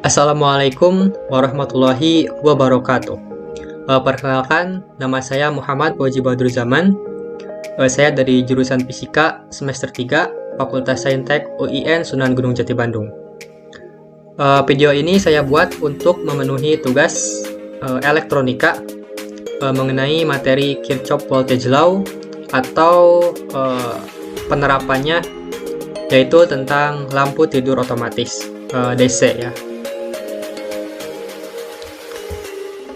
Assalamualaikum warahmatullahi wabarakatuh. Perkenalkan, nama saya Muhammad Fauzi Badruzzaman. Saya dari jurusan Fisika semester 3, Fakultas Saintek UIN Sunan Gunung Jati Bandung. Video ini saya buat untuk memenuhi tugas elektronika mengenai materi Kirchhoff Voltage Law atau penerapannya, yaitu tentang lampu tidur otomatis DC ya.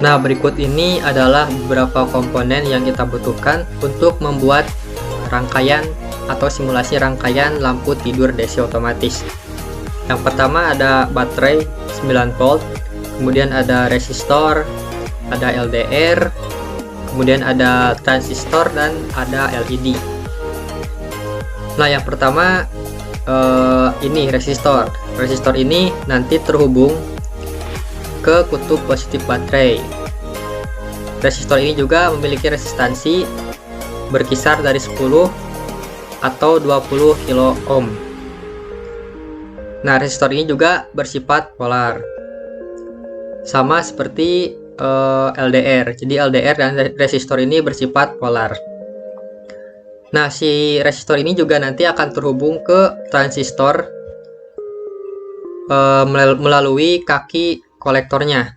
Nah, berikut ini adalah beberapa komponen yang kita butuhkan untuk membuat rangkaian atau simulasi rangkaian lampu tidur DC otomatis. Yang pertama ada baterai 9 volt, kemudian ada resistor, ada LDR, kemudian ada transistor, dan ada LED. Nah, yang pertama ini resistor. Resistor ini nanti terhubung ke kutub positif baterai. Resistor ini juga memiliki resistansi berkisar dari 10 atau 20 kilo ohm. Nah, resistor ini juga bersifat polar, sama seperti LDR. Jadi LDR dan resistor ini bersifat polar. Nah, si resistor ini juga nanti akan terhubung ke transistor melalui kaki kolektornya,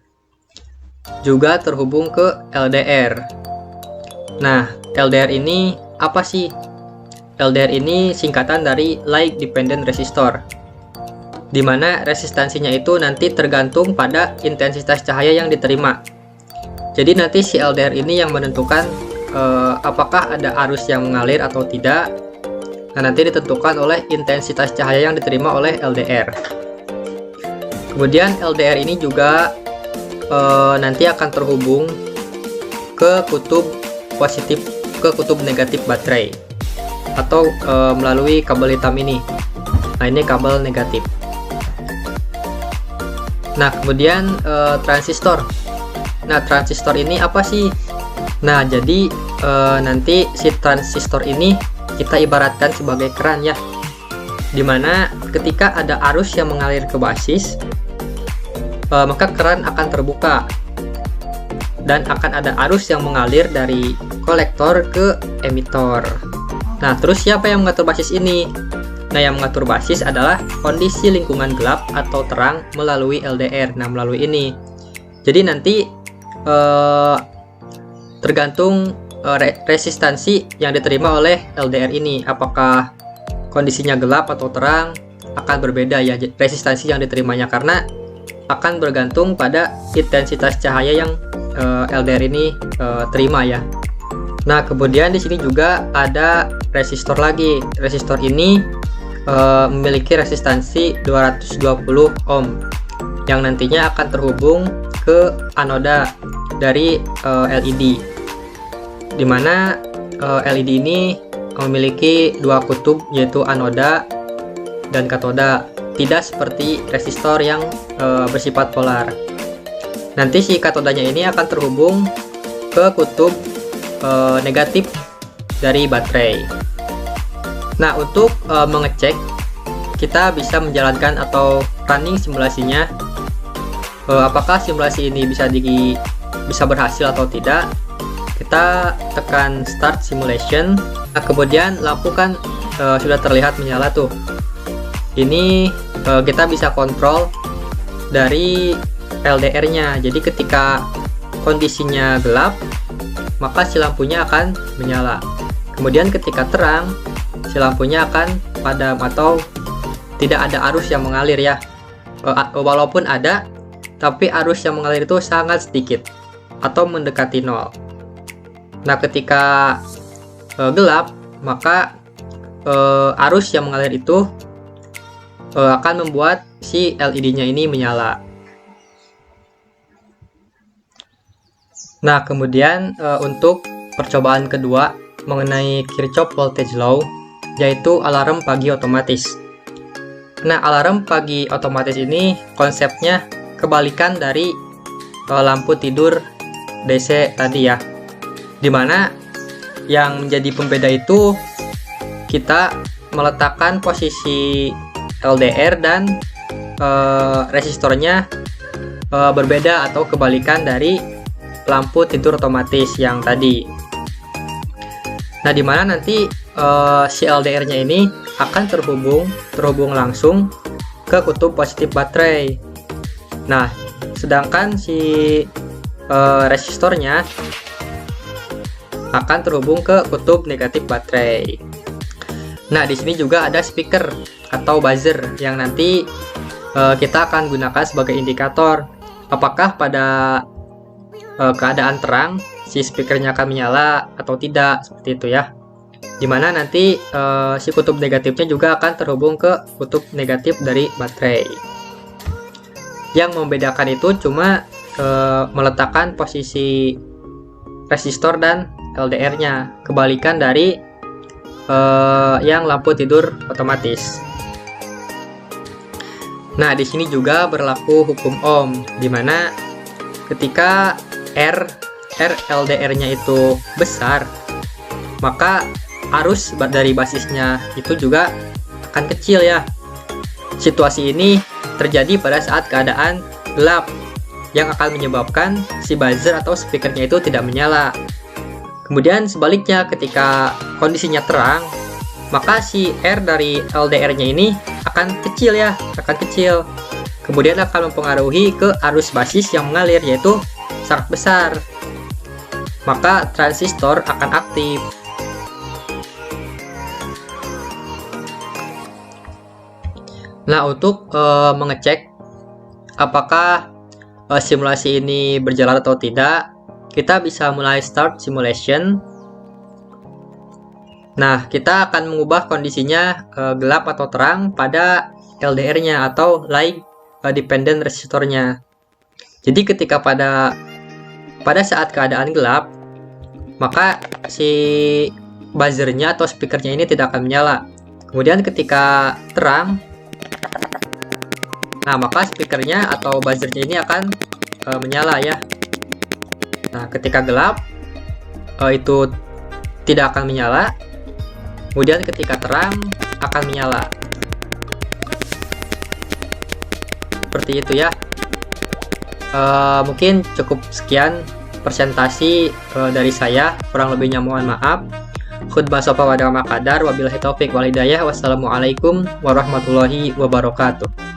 juga terhubung ke LDR. Nah, LDR ini apa sih? LDR ini singkatan dari Light Dependent Resistor, di mana resistansinya itu nanti tergantung pada intensitas cahaya yang diterima. Jadi nanti si LDR ini yang menentukan apakah ada arus yang mengalir atau tidak. Nah, nanti ditentukan oleh intensitas cahaya yang diterima oleh LDR. Kemudian LDR ini juga nanti akan terhubung ke kutub positif, ke kutub negatif baterai, atau melalui kabel hitam ini. Nah, ini kabel negatif. Nah, kemudian transistor. Nah, transistor ini apa sih? Nah, jadi nanti si transistor ini kita ibaratkan sebagai keran ya, dimana ketika ada arus yang mengalir ke basis, maka keran akan terbuka dan akan ada arus yang mengalir dari kolektor ke emitor. Nah, terus siapa yang mengatur basis ini? Nah, yang mengatur basis adalah kondisi lingkungan gelap atau terang melalui LDR. Nah, melalui ini. Jadi nanti tergantung resistansi yang diterima oleh LDR ini. Apakah kondisinya gelap atau terang, akan berbeda ya resistansi yang diterimanya, karena akan bergantung pada intensitas cahaya yang LDR ini terima ya. Nah, kemudian di sini juga ada resistor lagi. Resistor ini memiliki resistansi 220 ohm yang nantinya akan terhubung ke anoda dari LED, dimana LED ini memiliki dua kutub, yaitu anoda dan katoda, tidak seperti resistor yang bersifat polar. Nanti si katodanya ini akan terhubung ke kutub negatif dari baterai. Nah, untuk mengecek, kita bisa menjalankan atau running simulasinya, apakah simulasi ini bisa berhasil atau tidak. Kita tekan start simulation. Nah, kemudian lampu kan sudah terlihat menyala tuh. Ini kita bisa kontrol dari LDR-nya. Jadi ketika kondisinya gelap, maka si lampunya akan menyala. Kemudian ketika terang, si lampunya akan padam atau tidak ada arus yang mengalir ya. Walaupun ada, tapi arus yang mengalir itu sangat sedikit atau mendekati nol. Nah, ketika gelap, maka arus yang mengalir itu akan membuat si LED-nya ini menyala. Nah, kemudian untuk percobaan kedua mengenai Kirchhoff Voltage Law, yaitu alarm pagi otomatis. Nah, alarm pagi otomatis ini konsepnya kebalikan dari lampu tidur DC tadi ya, dimana yang menjadi pembeda itu kita meletakkan posisi LDR dan resistornya berbeda atau kebalikan dari lampu tidur otomatis yang tadi. Nah, dimana nanti si LDR-nya ini akan terhubung langsung ke kutub positif baterai. Nah, sedangkan si resistornya akan terhubung ke kutub negatif baterai. Nah, di sini juga ada speaker atau buzzer yang nanti kita akan gunakan sebagai indikator apakah pada keadaan terang si speakernya akan menyala atau tidak, seperti itu ya. Dimana nanti si kutub negatifnya juga akan terhubung ke kutub negatif dari baterai. Yang membedakan itu cuma meletakkan posisi resistor dan LDR-nya, kebalikan dari yang lampu tidur otomatis. Nah, di sini juga berlaku hukum Ohm, dimana ketika R LDR-nya itu besar, maka arus dari basisnya itu juga akan kecil ya. Situasi ini terjadi pada saat keadaan gelap, yang akan menyebabkan si buzzer atau speakernya itu tidak menyala. Kemudian sebaliknya, ketika kondisinya terang, maka si R dari LDR-nya ini akan kecil ya, akan kecil. Kemudian akan mempengaruhi ke arus basis yang mengalir, yaitu sangat besar. Maka transistor akan aktif. Nah, untuk mengecek apakah simulasi ini berjalan atau tidak, kita bisa mulai start simulation. Nah, kita akan mengubah kondisinya gelap atau terang pada LDR-nya atau light dependent resistornya. Jadi ketika pada saat keadaan gelap, maka si buzzernya atau speakernya ini tidak akan menyala. Kemudian ketika terang, nah maka speakernya atau buzzernya ini akan menyala ya. Nah, ketika gelap itu tidak akan menyala. Kemudian ketika terang akan menyala. Seperti itu ya. Mungkin cukup sekian presentasi dari saya, kurang lebihnya mohon maaf. Khutbah sofa wa dama qadar, wabillahi taufik wal hidayah. Wassalamualaikum warahmatullahi wabarakatuh.